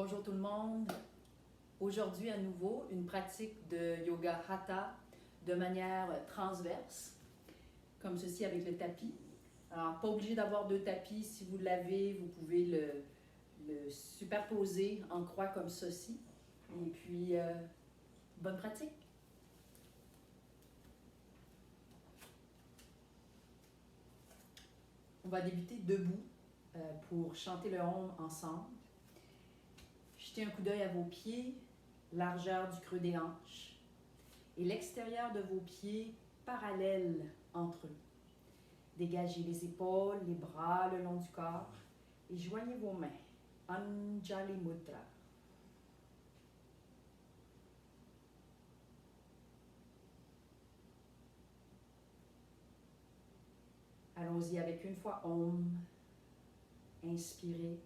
Bonjour tout le monde. Aujourd'hui, à nouveau, une pratique de yoga hatha de manière transverse, comme ceci avec le tapis. Alors, pas obligé d'avoir deux tapis. Si vous l'avez, vous pouvez le superposer en croix comme ceci. Et puis, bonne pratique. On va débuter debout pour chanter le Om ensemble. Jetez un coup d'œil à vos pieds, largeur du creux des hanches et l'extérieur de vos pieds parallèles entre eux. Dégagez les épaules, les bras le long du corps et joignez vos mains. Anjali Mudra. Allons-y avec une fois Om. Inspirez.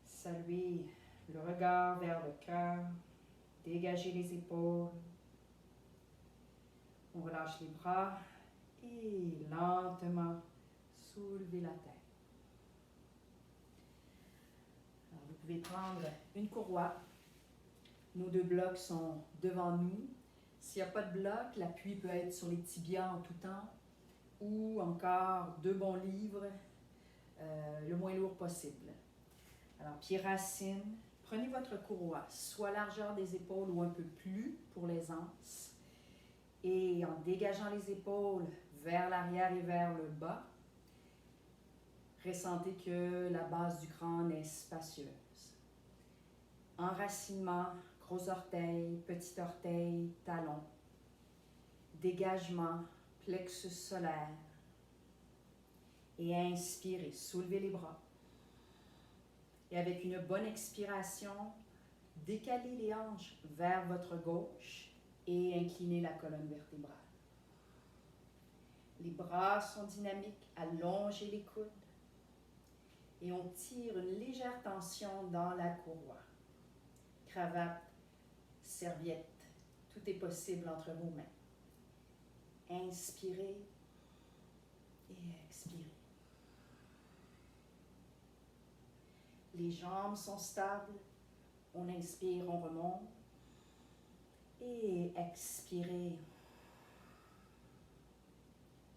Saluez le regard vers le cœur. Dégagez les épaules. On relâche les bras et lentement soulevez la tête. Alors, vous pouvez prendre une courroie. Nos deux blocs sont devant nous. S'il n'y a pas de bloc, l'appui peut être sur les tibias en tout temps ou encore deux bons livres, le moins lourd possible. Alors, pieds racines, prenez votre courroie, soit largeur des épaules ou un peu plus pour l'aisance. Et en dégageant les épaules vers l'arrière et vers le bas, ressentez que la base du crâne est spacieuse. Enracinement, gros orteil, petit orteil, talon. Dégagement, plexus solaire. Et inspirez, soulevez les bras. Et avec une bonne expiration, décalez les hanches vers votre gauche et inclinez la colonne vertébrale. Les bras sont dynamiques, allongez les coudes et on tire une légère tension dans la courroie. Cravate, serviette, tout est possible entre vos mains. Inspirez et expirez. Les jambes sont stables. On inspire, on remonte. Et expirez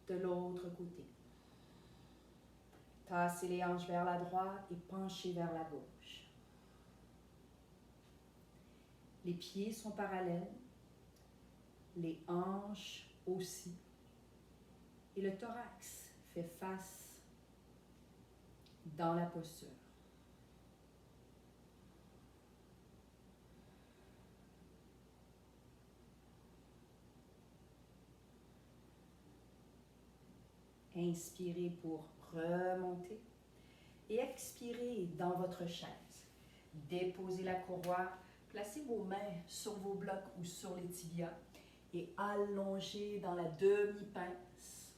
de l'autre côté. Tassez les hanches vers la droite et penchez vers la gauche. Les pieds sont parallèles. Les hanches aussi. Et le thorax fait face dans la posture. Inspirez pour remonter et expirez dans votre chaise. Déposez la courroie, placez vos mains sur vos blocs ou sur les tibias et allongez dans la demi-pince.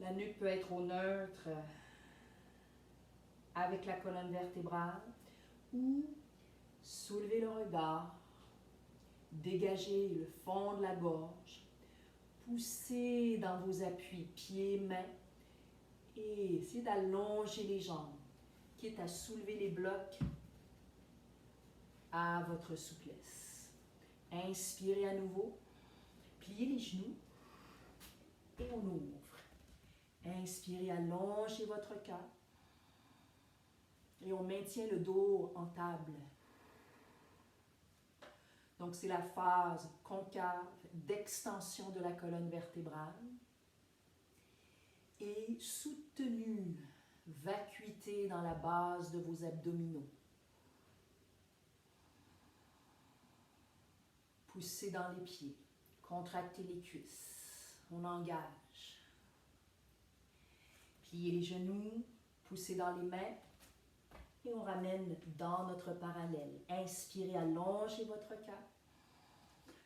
La nuque peut être au neutre avec la colonne vertébrale ou soulevez le regard, dégagez le fond de la gorge. Poussez dans vos appuis, pieds, mains, et essayez d'allonger les jambes, quitte à soulever les blocs à votre souplesse. Inspirez à nouveau, pliez les genoux et on ouvre. Inspirez, allongez votre cœur et on maintient le dos en table. Donc, c'est la phase concave d'extension de la colonne vertébrale et soutenue, vacuité dans la base de vos abdominaux. Poussez dans les pieds, contractez les cuisses, on engage. Pliez les genoux, poussez dans les mains et on ramène dans notre parallèle. Inspirez, allongez votre cœur.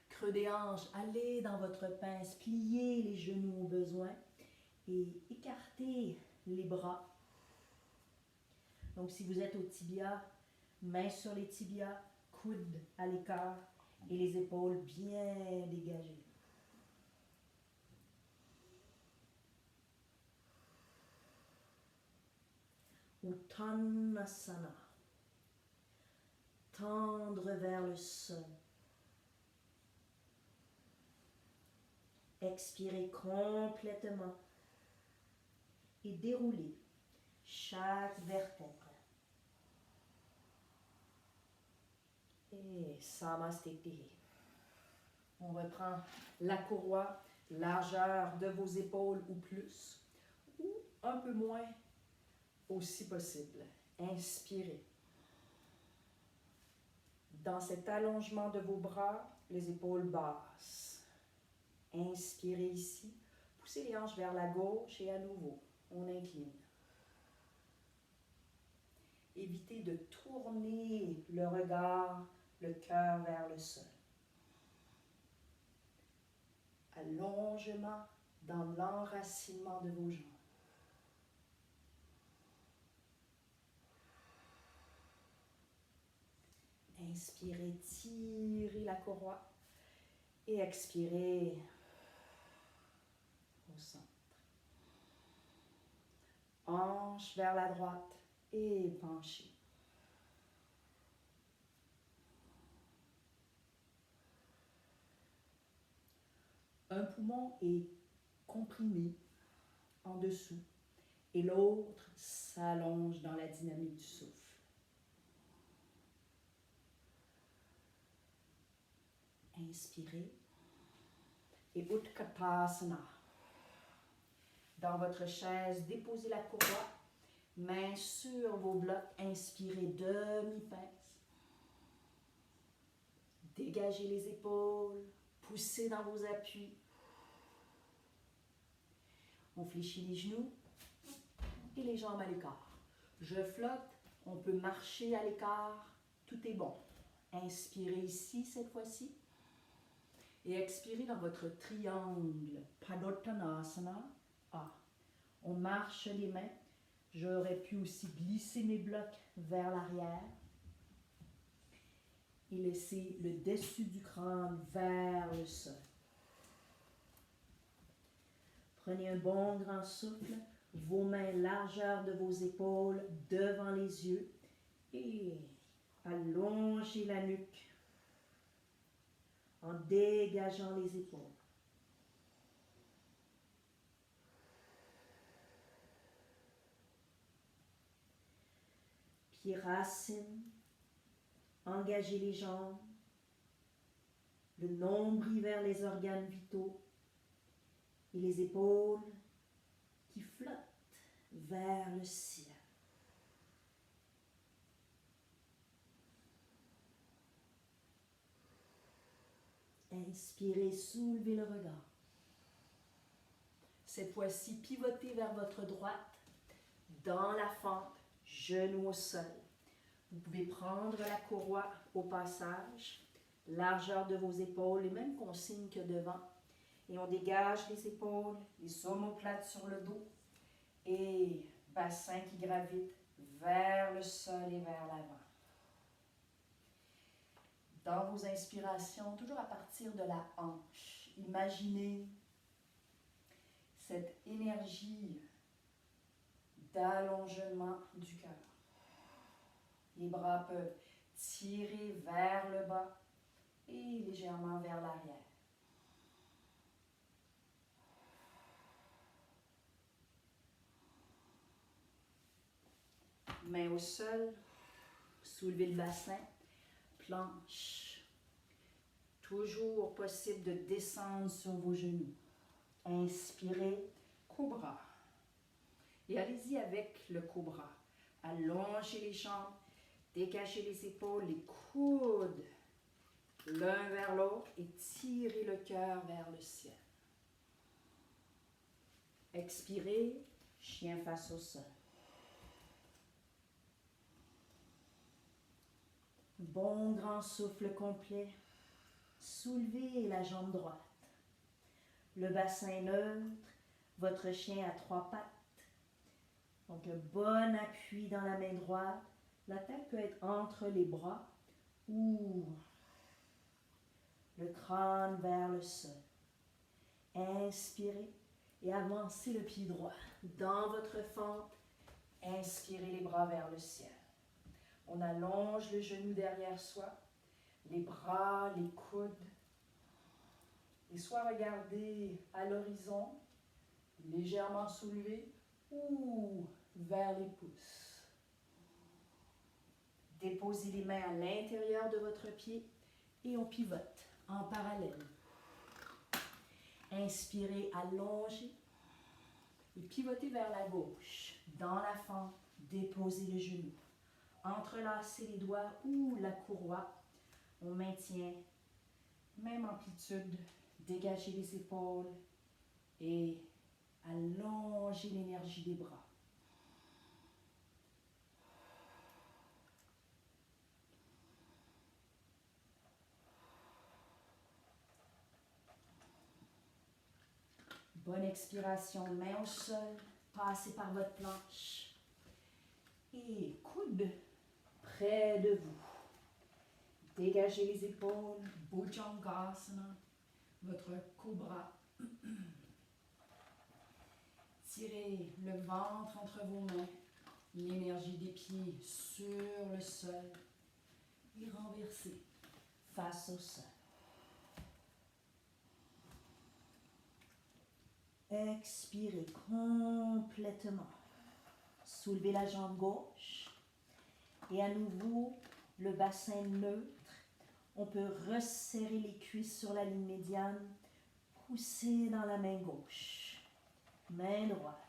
Creux des hanches, allez dans votre pince, pliez les genoux au besoin et écartez les bras. Donc si vous êtes au tibia, main sur les tibias, coudes à l'écart et les épaules bien dégagées. Uttanasana. Tendre vers le sol. Expirez complètement et déroulez chaque vertèbre. Et Samasthiti. On reprend la courroie, largeur de vos épaules ou plus, ou un peu moins aussi possible. Inspirez. Dans cet allongement de vos bras, les épaules basses. Inspirez ici. Poussez les hanches vers la gauche et à nouveau, on incline. Évitez de tourner le regard, le cœur vers le sol. Allongement dans l'enracinement de vos jambes. Inspirez, tirez la courroie et expirez au centre. Hanche vers la droite et penchez. Un poumon est comprimé en dessous et l'autre s'allonge dans la dynamique du souffle. Inspirez et Utkatasana. Dans votre chaise, déposez la courroie, mains sur vos blocs, inspirez demi-pince. Dégagez les épaules, poussez dans vos appuis. On fléchit les genoux et les jambes à l'écart. Je flotte, on peut marcher à l'écart, tout est bon. Inspirez ici cette fois-ci. Et expirez dans votre triangle, Padottanasana. On marche les mains. J'aurais pu aussi glisser mes blocs vers l'arrière. Et laisser le dessus du crâne vers le sol. Prenez un bon grand souffle. Vos mains largeur de vos épaules devant les yeux. Et allongez la nuque. En dégageant les épaules. Pieds racines, engagez les jambes, le nombril vers les organes vitaux et les épaules qui flottent vers le ciel. Inspirez, soulevez le regard. Cette fois-ci, pivotez vers votre droite, dans la fente, genoux au sol. Vous pouvez prendre la courroie au passage, largeur de vos épaules, les mêmes consignes que devant. Et on dégage les épaules, les omoplates sur le dos et bassin qui gravite vers le sol et vers l'avant. Dans vos inspirations, toujours à partir de la hanche, imaginez cette énergie d'allongement du cœur. Les bras peuvent tirer vers le bas et légèrement vers l'arrière. Main au sol, soulevez le bassin, planche. Toujours possible de descendre sur vos genoux. Inspirez, cobra. Et allez-y avec le cobra. Allongez les jambes, dégagez les épaules, les coudes l'un vers l'autre et tirez le cœur vers le ciel. Expirez, chien face au sol. Bon grand souffle complet. Soulevez la jambe droite. Le bassin neutre, votre chien à 3 pattes. Donc un bon appui dans la main droite. La tête peut être entre les bras Ouvre le crâne vers le sol. Inspirez et avancez le pied droit. Dans votre fente, inspirez les bras vers le ciel. On allonge le genou derrière soi, les bras, les coudes. Et soit regardez à l'horizon, légèrement soulevé, ou vers les pouces. Déposez les mains à l'intérieur de votre pied et on pivote en parallèle. Inspirez, allongez et pivotez vers la gauche. Dans la fente, déposez le genou. Entrelacez les doigts ou la courroie. On maintient même amplitude. Dégagez les épaules et allongez l'énergie des bras. Bonne expiration, main au sol, passez par votre planche. Et coude près de vous. Dégagez les épaules, Bhujangasana, votre cobra. Tirez le ventre entre vos mains, l'énergie des pieds sur le sol et renversez face au sol. Expirez complètement. Soulevez la jambe gauche et à nouveau le bassin neutre. On peut resserrer les cuisses sur la ligne médiane, pousser dans la main gauche, main droite.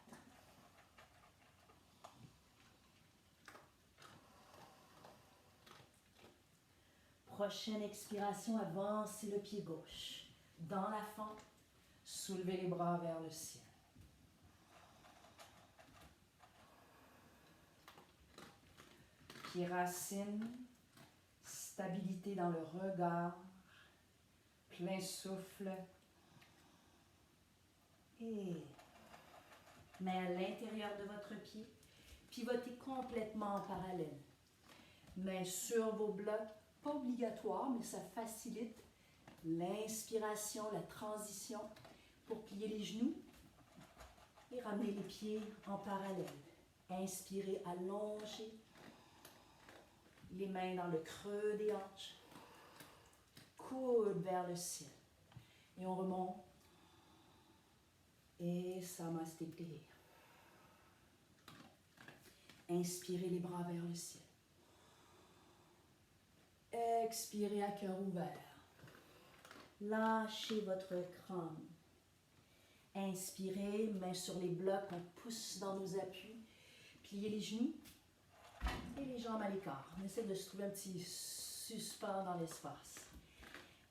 Prochaine expiration, avancez le pied gauche. Dans la fente, soulevez les bras vers le ciel. Pied racine, stabilité dans le regard, plein souffle. Et main à l'intérieur de votre pied, pivotez complètement en parallèle. Main sur vos blocs, pas obligatoire, mais ça facilite l'inspiration, la transition pour plier les genoux et ramener les pieds en parallèle. Inspirez, allongez les mains dans le creux des hanches, coude vers le ciel. Et on remonte. Et Samasthiti. Inspirez les bras vers le ciel. Expirez à cœur ouvert. Lâchez votre crâne. Inspirez, main sur les blocs, on pousse dans nos appuis. Pliez les genoux et les jambes à l'écart. On essaie de se trouver un petit suspens dans l'espace.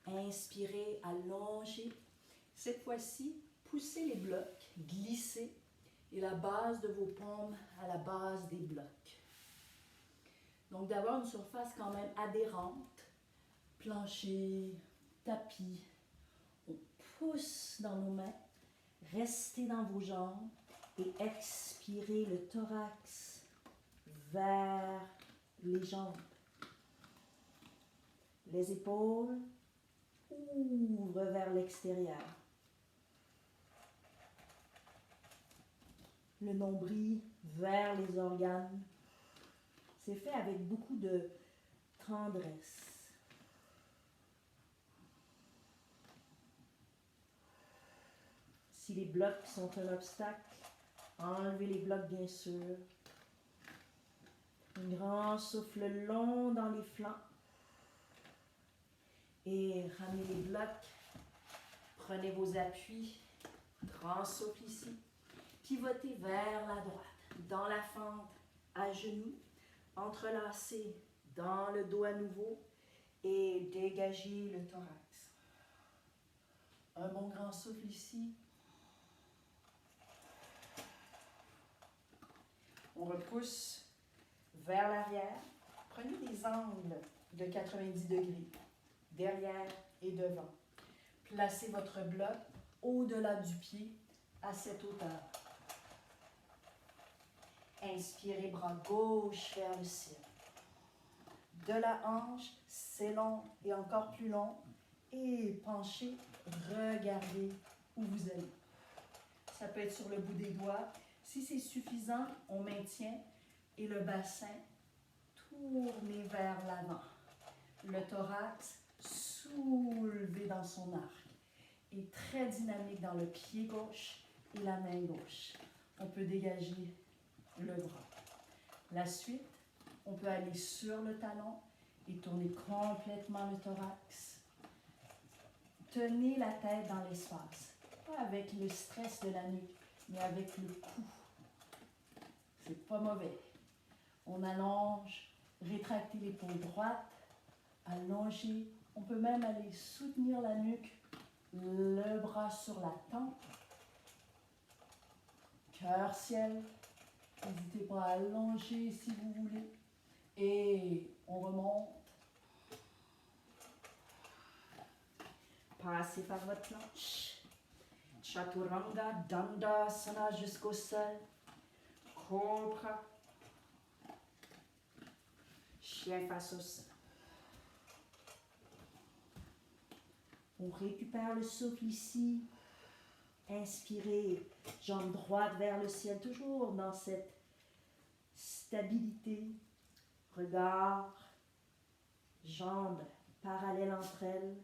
Inspirez, allongez. Cette fois-ci, poussez les blocs, glissez et la base de vos paumes à la base des blocs. Donc d'avoir une surface quand même adhérente, plancher, tapis. On pousse dans nos mains, restez dans vos jambes et expirez le thorax vers les jambes. Les épaules ouvrent vers l'extérieur. Le nombril vers les organes. C'est fait avec beaucoup de tendresse. Si les blocs sont un obstacle, enlevez les blocs bien sûr. Un grand souffle long dans les flancs. Et ramenez les blocs. Prenez vos appuis. Grand souffle ici. Pivotez vers la droite. Dans la fente, à genoux. Entrelacez dans le dos à nouveau. Et dégagez le thorax. Un bon grand souffle ici. On repousse vers l'arrière. Prenez des angles de 90 degrés, derrière et devant. Placez votre bloc au-delà du pied à cette hauteur. Inspirez, bras gauche vers le ciel. de la hanche, c'est long et encore plus long. Et penchez, regardez où vous allez. Ça peut être sur le bout des doigts. Si c'est suffisant, on maintient et le bassin tourné vers l'avant. Le thorax soulevé dans son arc et très dynamique dans le pied gauche et la main gauche. On peut dégager le bras. La suite, on peut aller sur le talon et tourner complètement le thorax. Tenez la tête dans l'espace, pas avec le stress de la nuque, mais avec le cou. C'est pas mauvais. On allonge, rétractez l'épaule droite, allongez. On peut même aller soutenir la nuque, le bras sur la tempe. Cœur, ciel. N'hésitez pas à allonger si vous voulez. Et on remonte. Passez par votre planche. Chaturanga, Dandasana jusqu'au sol. Cobra. Chien face au sol. On récupère le souffle ici. Inspirez, jambe droite vers le ciel, toujours dans cette stabilité. Regard, jambes parallèles entre elles.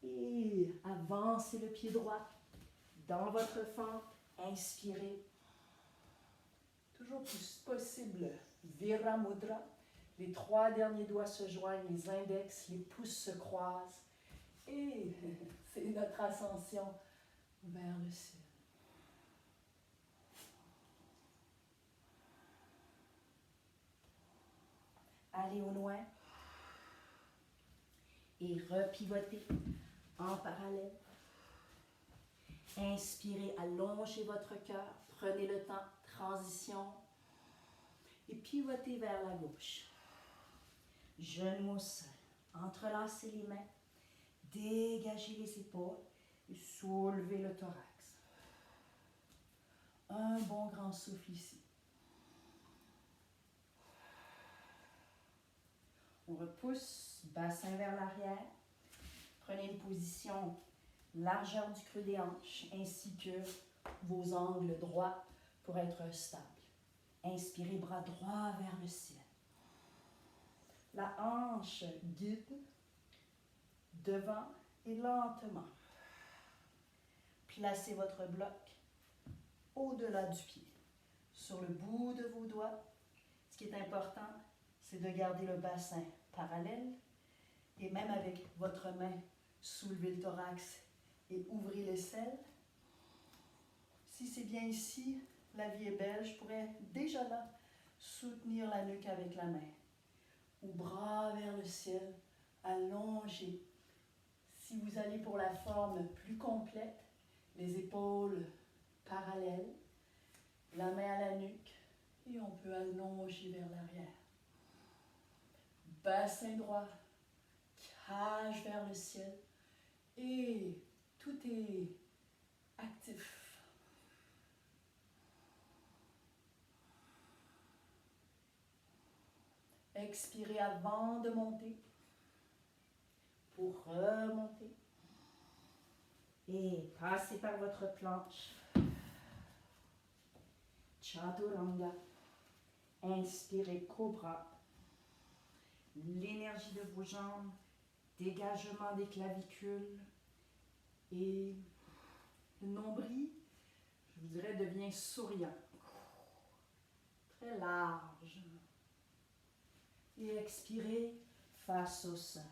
Et avancez le pied droit dans votre fente. Inspirez. Toujours plus possible. Viramudra. Les 3 derniers doigts se joignent, les index, les pouces se croisent. Et c'est notre ascension vers le ciel. Allez au loin et repivotez en parallèle. Inspirez, allongez votre cœur, prenez le temps, transition et pivotez vers la gauche. Genoux au sol, entrelacez les mains, dégagez les épaules et soulevez le thorax. Un bon grand souffle ici. On repousse, bassin vers l'arrière. Prenez une position largeur du creux des hanches ainsi que vos angles droits pour être stable. Inspirez, bras droit vers le ciel. La hanche guide devant et lentement. Placez votre bloc au-delà du pied, sur le bout de vos doigts. Ce qui est important, c'est de garder le bassin parallèle et même avec votre main, soulevez le thorax et ouvrez l'aisselle. Si c'est bien ici, la vie est belle, je pourrais déjà là soutenir la nuque avec la main. Ou bras vers le ciel, allongez. Si vous allez pour la forme plus complète, les épaules parallèles, la main à la nuque et on peut allonger vers l'arrière. Bassin droit, cage vers le ciel et tout est actif. Expirez avant de monter pour remonter et passez par votre planche. Chaturanga. Inspirez, cobra. L'énergie de vos jambes, dégagement des clavicules et le nombril, je vous dirais, devient souriant. Très large. Et expirez face au sol.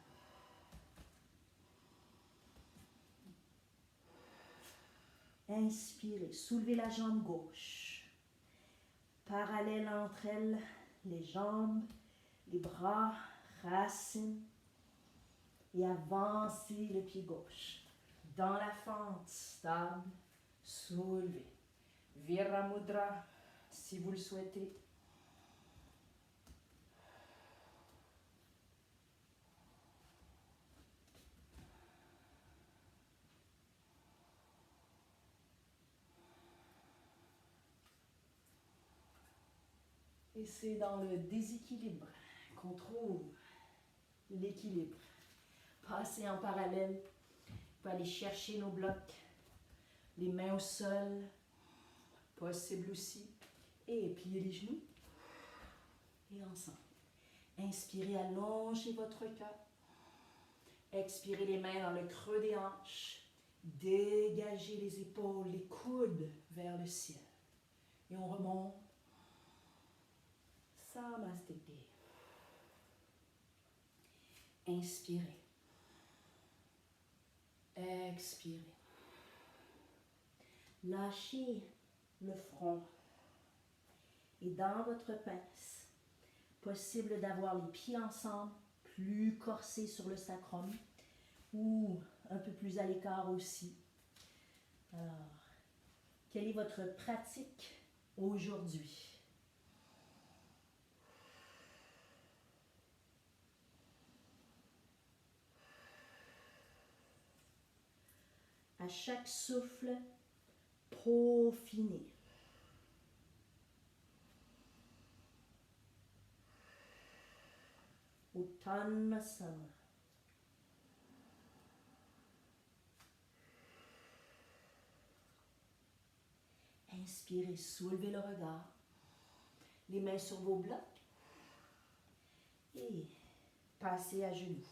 Inspirez, soulevez la jambe gauche. Parallèle entre elles, les jambes, les bras, racines. Et avancez le pied gauche. Dans la fente, stable, soulevez. Viramudra, si vous le souhaitez. Et c'est dans le déséquilibre qu'on trouve l'équilibre. Passez en parallèle. On peut aller chercher nos blocs. Les mains au sol. Possible aussi. Et pliez les genoux. Et ensemble. Inspirez, allongez votre cœur. Expirez les mains dans le creux des hanches. Dégagez les épaules, les coudes vers le ciel. Et on remonte. Samastiti. Inspirez. Expirez. Lâchez le front. Et dans votre pince, possible d'avoir les pieds ensemble, plus corsés sur le sacrum, ou un peu plus à l'écart aussi. Alors, quelle est votre pratique aujourd'hui? À chaque souffle, peaufinez. Uttanasana. Inspirez, soulevez le regard. Les mains sur vos blocs. Et passez à genoux.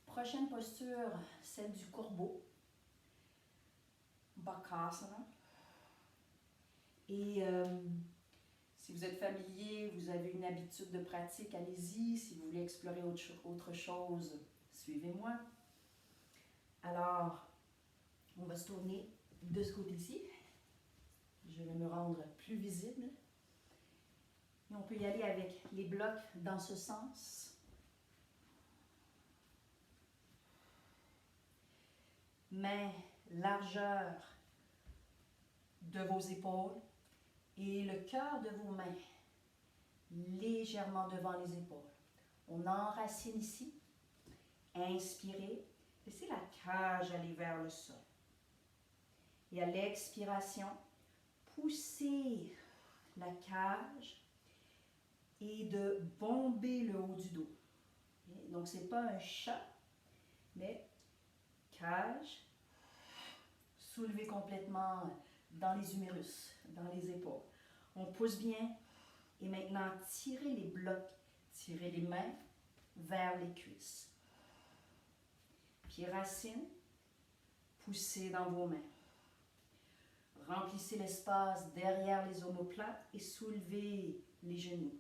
Prochaine posture, celle du corbeau. Bakasana. Et si vous êtes familier, vous avez une habitude de pratique, allez-y. Si vous voulez explorer autre chose, suivez-moi. Alors, on va se tourner de ce côté-ci. Je vais me rendre plus visible. Et on peut y aller avec les blocs dans ce sens. Main, largeur de vos épaules et le cœur de vos mains légèrement devant les épaules. On enracine ici. Inspirez. Laissez la cage aller vers le sol. Et à l'expiration, poussez la cage et de bomber le haut du dos. Donc, ce n'est pas un chat, mais cage, soulevez complètement dans les humérus, dans les épaules. On pousse bien et maintenant tirez les blocs, tirez les mains vers les cuisses. Pieds racines, poussez dans vos mains. Remplissez l'espace derrière les omoplates et soulevez les genoux.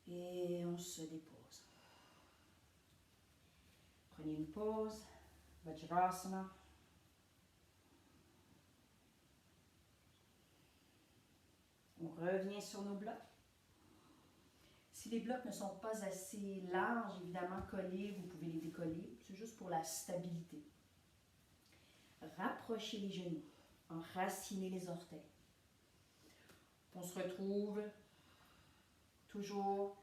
Et on se dépose. Prenez une pause. Vajrasana. On revient sur nos blocs. Si les blocs ne sont pas assez larges, évidemment collés, vous pouvez les décoller. C'est juste pour la stabilité. Rapprochez les genoux. Enracinez les orteils. On se retrouve toujours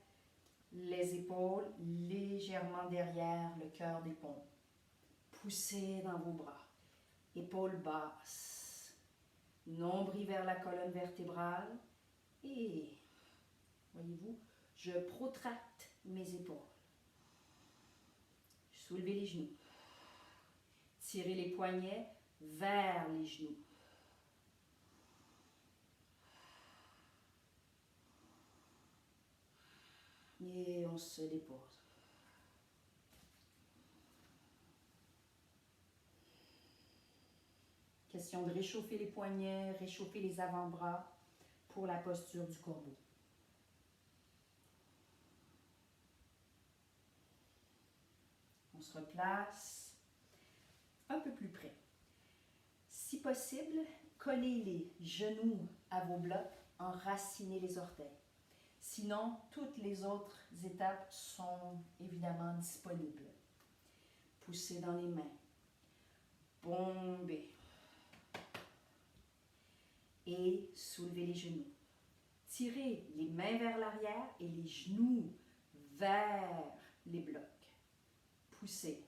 les épaules légèrement derrière le cœur des pompes. Poussez dans vos bras. Épaules basses. Nombril vers la colonne vertébrale. Et, voyez-vous, je protracte mes épaules. Soulevez les genoux. Tirez les poignets vers les genoux. Et on se dépose. Question de réchauffer les poignets, réchauffer les avant-bras pour la posture du corbeau. On se replace un peu plus près. Si possible, collez les genoux à vos blocs, enracinez les orteils. Sinon, toutes les autres étapes sont évidemment disponibles. Poussez dans les mains. Bombez. Et soulevez les genoux. Tirez les mains vers l'arrière et les genoux vers les blocs. Poussez.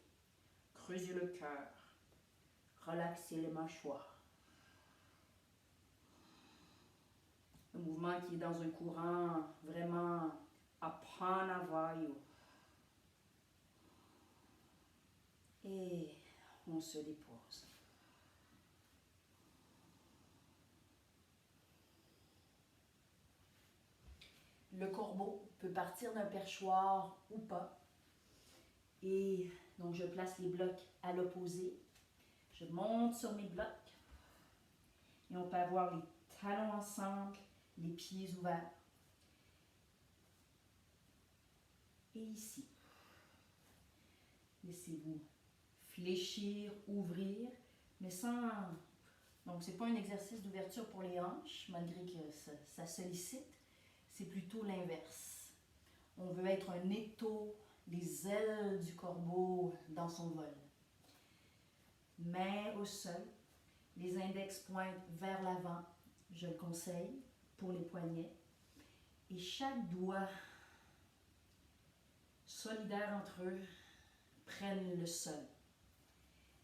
Creusez le cœur. Relaxez les mâchoires. Un mouvement qui est dans un courant vraiment Apanavayu. Et on se dépose. Le corbeau peut partir d'un perchoir ou pas. Et donc je place les blocs à l'opposé. Je monte sur mes blocs. Et on peut avoir les talons ensemble, les pieds ouverts. Et ici, laissez-vous fléchir, ouvrir, mais sans... Donc, ce n'est pas un exercice d'ouverture pour les hanches, malgré que ça sollicite. C'est plutôt l'inverse. On veut être un étau, les ailes du corbeau dans son vol. Main au sol, les index pointent vers l'avant, je le conseille, pour les poignets. Et chaque doigt solidaire entre eux prennent le sol.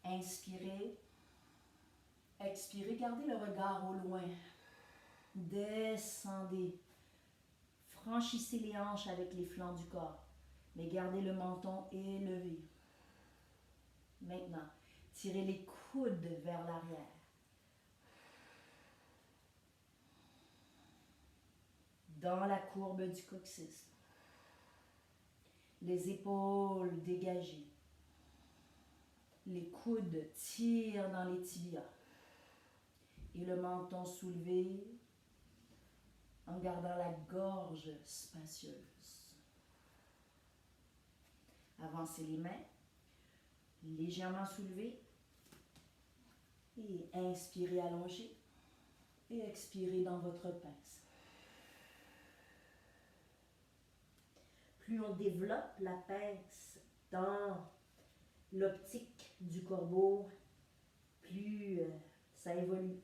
Inspirez, expirez, gardez le regard au loin. Descendez. Franchissez les hanches avec les flancs du corps, mais gardez le menton élevé. Maintenant, tirez les coudes vers l'arrière. Dans la courbe du coccyx. Les épaules dégagées. Les coudes tirent dans les tibias. Et le menton soulevé en gardant la gorge spacieuse. Avancez les mains, légèrement soulevées. Et inspirez allongé. Et expirez dans votre pince. Plus on développe la pince dans l'optique du corbeau, plus ça évolue.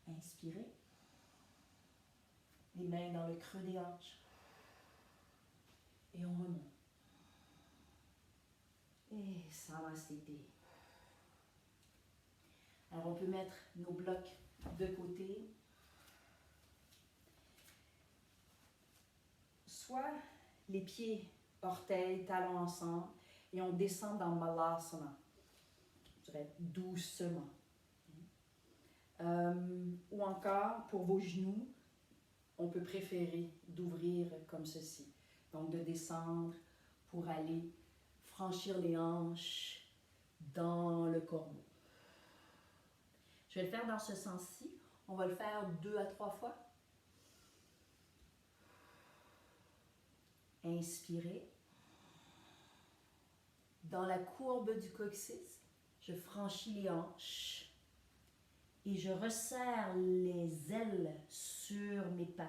Inspirez. Les mains dans le creux des hanches. Et on remonte. Et Samasthiti. Alors on peut mettre nos blocs de côté. Soit les pieds, orteils, talons ensemble, et on descend dans Malasana. Je dirais doucement. Ou encore, pour vos genoux, on peut préférer d'ouvrir comme ceci. Donc de descendre pour aller franchir les hanches dans le corbeau. Je vais le faire dans ce sens-ci. On va le faire 2 à 3 fois. Inspirez. Dans la courbe du coccyx, je franchis les hanches et je resserre les ailes sur mes pattes.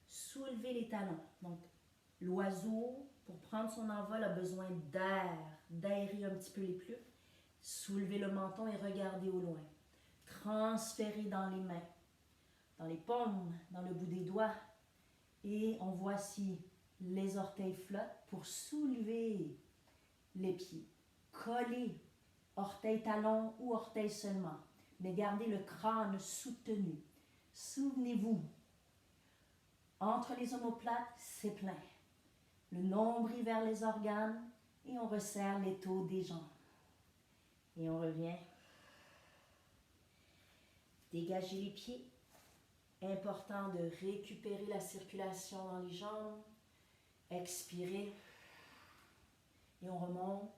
Soulevez les talons. Donc, l'oiseau, pour prendre son envol, a besoin d'air, d'aérer un petit peu les plumes. Soulevez le menton et regardez au loin. Transférez dans les mains, dans les paumes, dans le bout des doigts. Et on voit si les orteils flottent pour soulever les pieds. Collez orteils talons ou orteils seulement, mais gardez le crâne soutenu. Souvenez-vous, entre les omoplates, c'est plein. Le nombril vers les organes et on resserre l'étau des jambes. Et on revient. Dégagez les pieds. Important de récupérer la circulation dans les jambes. Expirez. Et on remonte.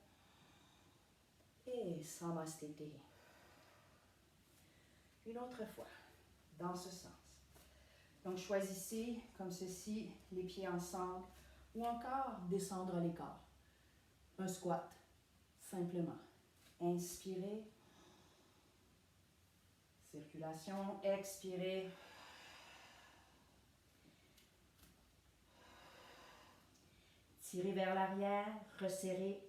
Et Samasthiti. Une autre fois, dans ce sens. Donc choisissez, comme ceci, les pieds ensemble. Ou encore descendre les corps. Un squat, simplement. Inspirez. Circulation. Expirez. Tirez vers l'arrière, resserrez.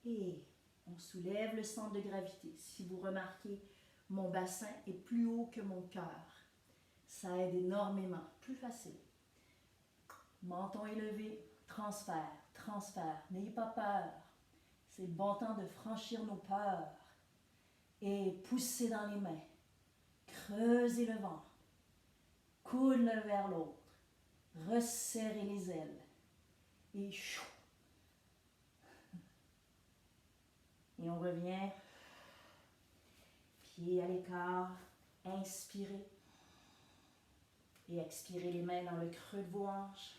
Et on soulève le centre de gravité. Si vous remarquez, mon bassin est plus haut que mon cœur. Ça aide énormément. Plus facile. Menton élevé, transfert, transfert. N'ayez pas peur. C'est le bon temps de franchir nos peurs et pousser dans les mains. Creusez le ventre. Coude l'un vers l'autre. Resserrez les ailes. Et chou. Et on revient. Pieds à l'écart. Inspirez. Et expirez les mains dans le creux de vos hanches.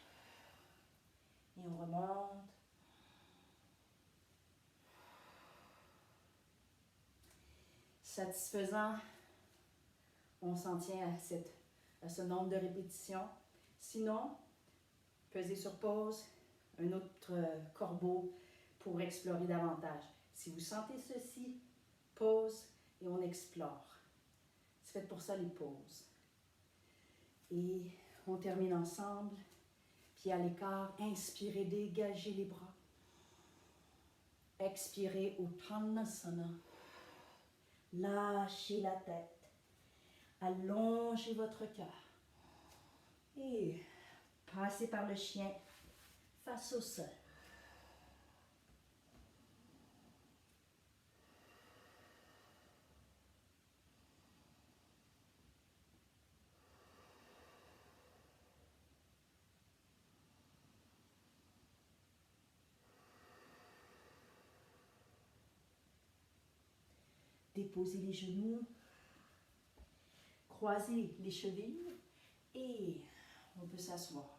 Et on remonte. Satisfaisant. On s'en tient à ce nombre de répétitions. Sinon, pesez sur pause, un autre corbeau pour explorer davantage. Si vous sentez ceci, pause et on explore. C'est fait pour ça les pauses. Et on termine ensemble. Pieds à l'écart, inspirez, dégagez les bras. Expirez, Uttanasana. Lâchez la tête. Allongez votre cœur. Et passez par le chien face au sol. Déposez les genoux, croisez les chevilles et on peut s'asseoir.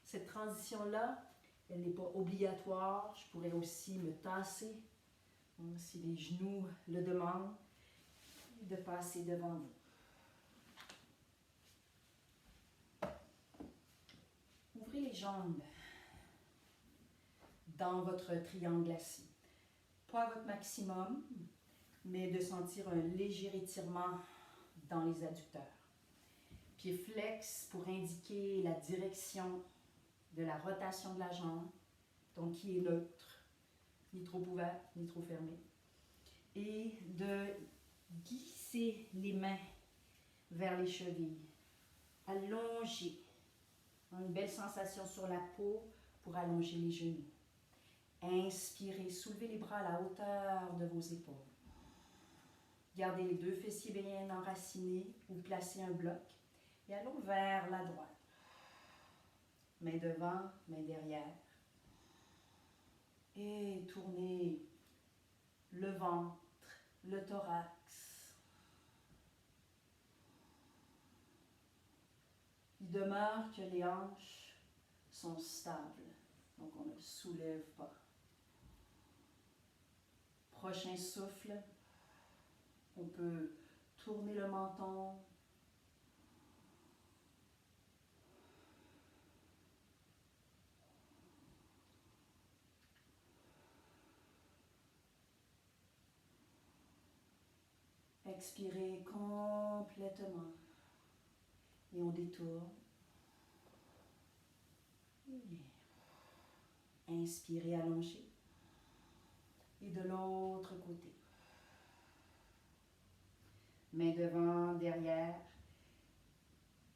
Cette transition-là, elle n'est pas obligatoire. Je pourrais aussi me tasser, si les genoux le demandent, de passer devant vous. Ouvrez les jambes dans votre triangle assis. Pas à votre maximum, mais de sentir un léger étirement dans les adducteurs. Pied flex pour indiquer la direction de la rotation de la jambe, donc qui est neutre, ni trop ouvert, ni trop fermé. Et de glisser les mains vers les chevilles. Allonger. Une belle sensation sur la peau pour allonger les genoux. Inspirez, soulevez les bras à la hauteur de vos épaules. Gardez les deux fessiers bien enracinés ou placez un bloc et allons vers la droite. Main devant, main derrière. Et tournez le ventre, le thorax. Il demeure que les hanches sont stables, donc on ne soulève pas. Prochain souffle, on peut tourner le menton. Expirez complètement. Et on détourne. Inspirez, allongez. Et de l'autre côté. Main devant, derrière.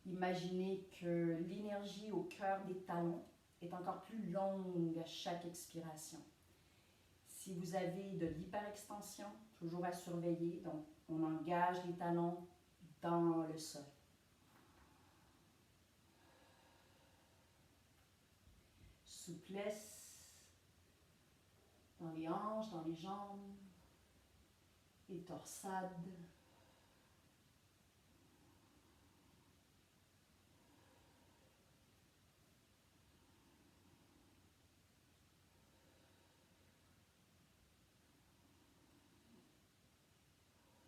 Imaginez que l'énergie au cœur des talons est encore plus longue à chaque expiration. Si vous avez de l'hyperextension, toujours à surveiller, donc on engage les talons dans le sol. Souplesse dans les hanches, dans les jambes, et torsade.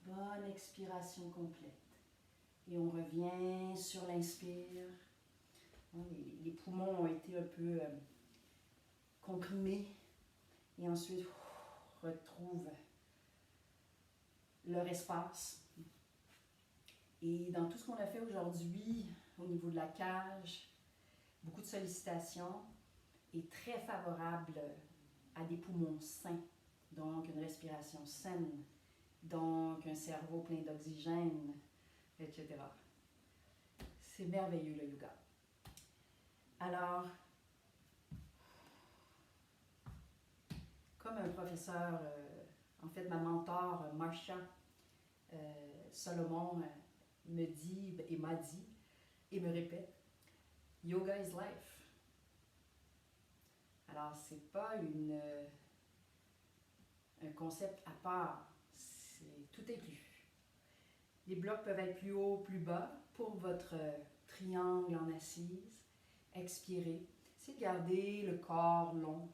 Bonne expiration complète. Et on revient sur l'inspire. Les poumons ont été un peu comprimés. Et ensuite, retrouve leur espace. Et dans tout ce qu'on a fait aujourd'hui, au niveau de la cage, beaucoup de sollicitations et très favorable à des poumons sains. Donc, une respiration saine. Donc, un cerveau plein d'oxygène, etc. C'est merveilleux le yoga. Alors, comme un professeur, en fait ma mentor, Marcia Solomon, me dit et m'a dit et me répète, yoga is life. Alors, c'est pas un concept à part, c'est tout inclus. Les blocs peuvent être plus haut, plus bas pour votre triangle en assise. Expirez. C'est de garder le corps long.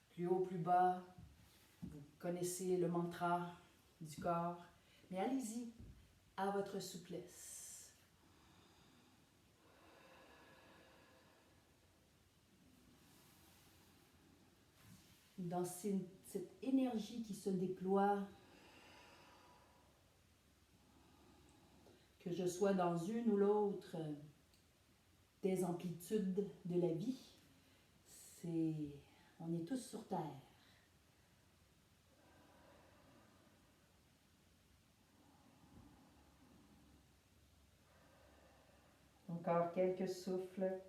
Plus haut, plus bas. Vous connaissez le mantra du corps. Mais allez-y à votre souplesse. Dans cette énergie qui se déploie, que je sois dans une ou l'autre des amplitudes de la vie, on est tous sur Terre. Encore quelques souffles.